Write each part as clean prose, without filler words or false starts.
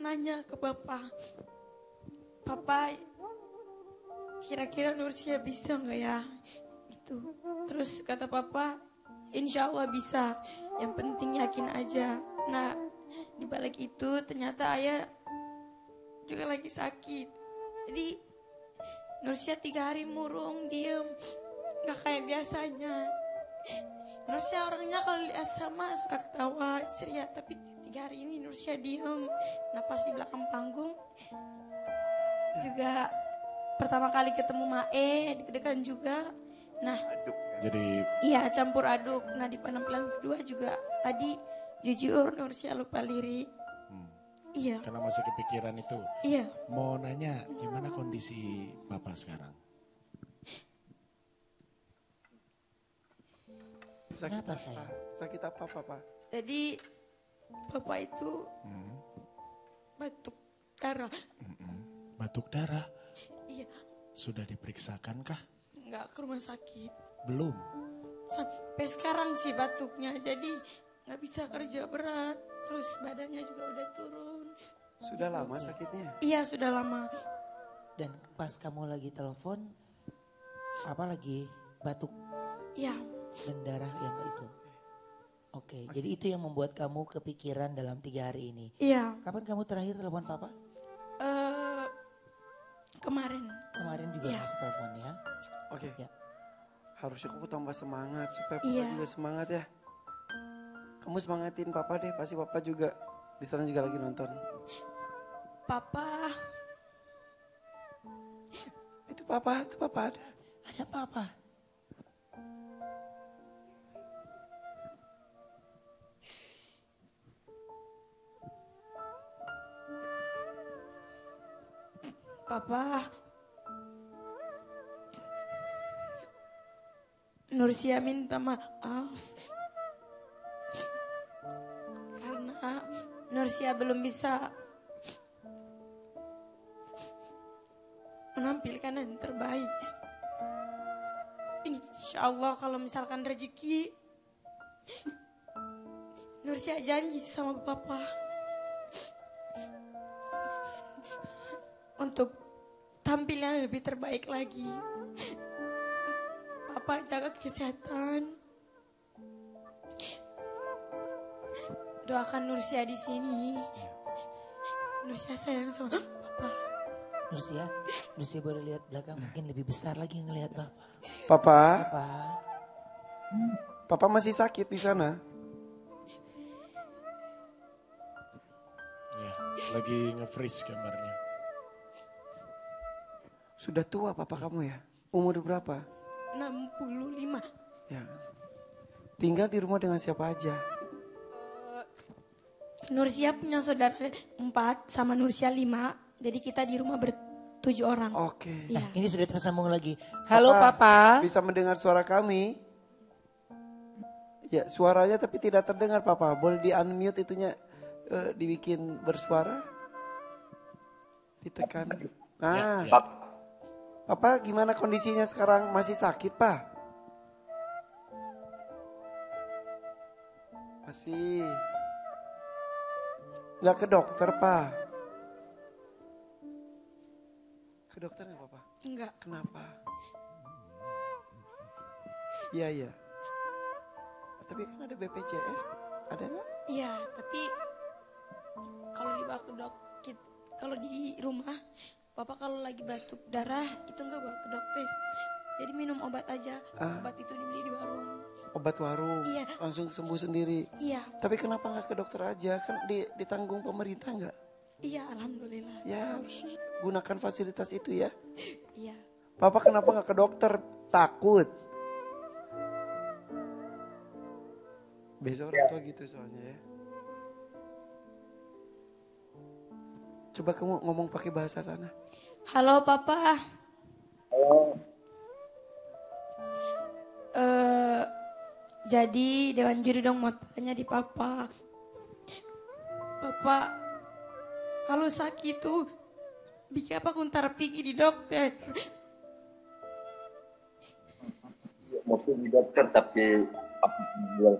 nanya ke Papa, Papa kira-kira Nursia bisa nggak ya? Itu. Terus kata Papa, insya Allah bisa. Yang penting yakin aja. Nah, di balik itu ternyata ayah juga lagi sakit. Jadi Nursia 3 hari murung, diem, nggak kayak biasanya. Nursia orangnya kalau di asrama suka ketawa, ceria, tapi 3 hari ini Nursia diem. Nah pas di belakang panggung juga pertama kali ketemu Mae, deg-degan juga. Nah, Jadi iya campur aduk. Nah di penampilan kedua juga tadi jujur Nursia lupa lirik. Iya. karena masih kepikiran itu. Iya. Mau nanya gimana kondisi Bapak sekarang? Kenapa saya? Sakit apa Papa? Jadi Bapak itu batuk darah. Batuk darah? Iya. Sudah diperiksakan kah? Nggak ke rumah sakit. Belum. Sampai sekarang sih batuknya. Jadi nggak bisa kerja berat. Terus badannya juga udah turun. Sudah lama sakitnya? Iya sudah lama. Dan pas kamu lagi telepon, apa lagi batuk Iya. dan darah yang itu? Oke, jadi itu yang membuat kamu kepikiran dalam 3 hari ini. Iya. Kapan kamu terakhir telepon Papa? Kemarin. Kemarin juga Iya. masih telepon ya? Oke. Ya. Harusnya kamu tambah semangat supaya Papa Iya. juga semangat ya. Kamu semangatin Papa deh, pasti Papa juga di sana juga lagi nonton. Papa. Itu Papa ada. Ada Papa. Papa. Nursia minta maaf. Karena Nursia belum bisa menampilkan yang terbaik. Insya Allah kalau misalkan rezeki, Nursia janji sama Papa untuk tampil yang lebih terbaik lagi. Papa jaga kesehatan. Doakan Nursia di sini. Nursia sayang sama Papa. Nursia boleh lihat belakang, mungkin lebih besar lagi ngelihat Bapak. Papa, Papa, Papa masih sakit di sana. Ya, lagi nge-freeze gambarnya. Sudah tua Papa kamu ya? Umur berapa? 65. Ya. Tinggal di rumah dengan siapa aja? Nursia punya saudara 4 sama Nursia 5. Jadi kita di rumah 7 orang. Oke. Iya. ini sudah tersambung lagi. Halo Papa. Bisa mendengar suara kami? Ya, suaranya tapi tidak terdengar Papa. Boleh di-unmute itunya, dibikin bersuara? Ditekan. Nah, Ya. Papa gimana kondisinya sekarang? Masih sakit, Pak? Masih. Nggak ke dokter, Pak? Ke dokter nggak, Papa? Enggak. Kenapa? Iya, iya. Tapi kan ada BPJS, ada nggak? Iya, tapi kalau dibawa ke dokter, kalau di rumah, Papa kalau lagi batuk darah itu enggak bawa ke dokter. Jadi minum obat aja. Obat itu dibeli di warung. Obat warung, Iya. langsung sembuh sendiri. Iya, Tapi kenapa nggak ke dokter aja? Kan ditanggung pemerintah nggak? iya alhamdulillah. Ya harus gunakan fasilitas itu ya. Iya. Papa kenapa nggak ke dokter? Takut. Biasa orang tua gitu soalnya ya. Coba kamu ngomong pakai bahasa sana. Halo Papa. Jadi Dewan Juri dong mau tanya di Papa. Papa kalau sakit tuh bikin apa kuntar pergi di dokter. Maksud di dokter tapi apa jual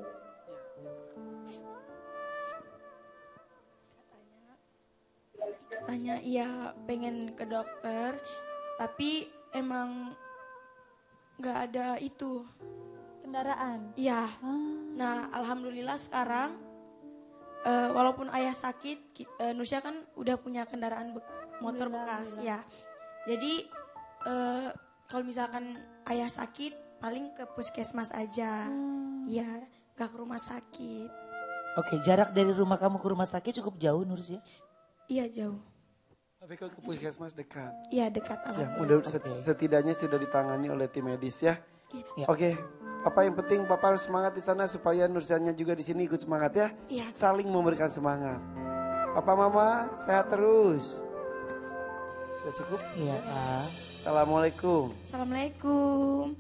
katanya iya pengen ke dokter, tapi emang nggak ada itu. Kendaraan. Iya. Ah. Nah, alhamdulillah sekarang walaupun ayah sakit, Nursya kan udah punya kendaraan motor bekas, ya. Jadi kalau misalkan ayah sakit, paling ke puskesmas aja, ya, gak ke rumah sakit. Oke, jarak dari rumah kamu ke rumah sakit cukup jauh Nursya? Iya jauh, Tapi kalau ke puskesmas dekat. iya dekat Ya, alhamdulillah. mudah setidaknya sudah ditangani oleh tim medis ya. Ya. Oke, Papa yang penting Papa harus semangat di sana supaya Nursyanya juga di sini ikut semangat ya. Iya. Saling memberikan semangat. Papa Mama sehat terus. Sudah cukup? Iya Kak. Assalamualaikum. Assalamualaikum.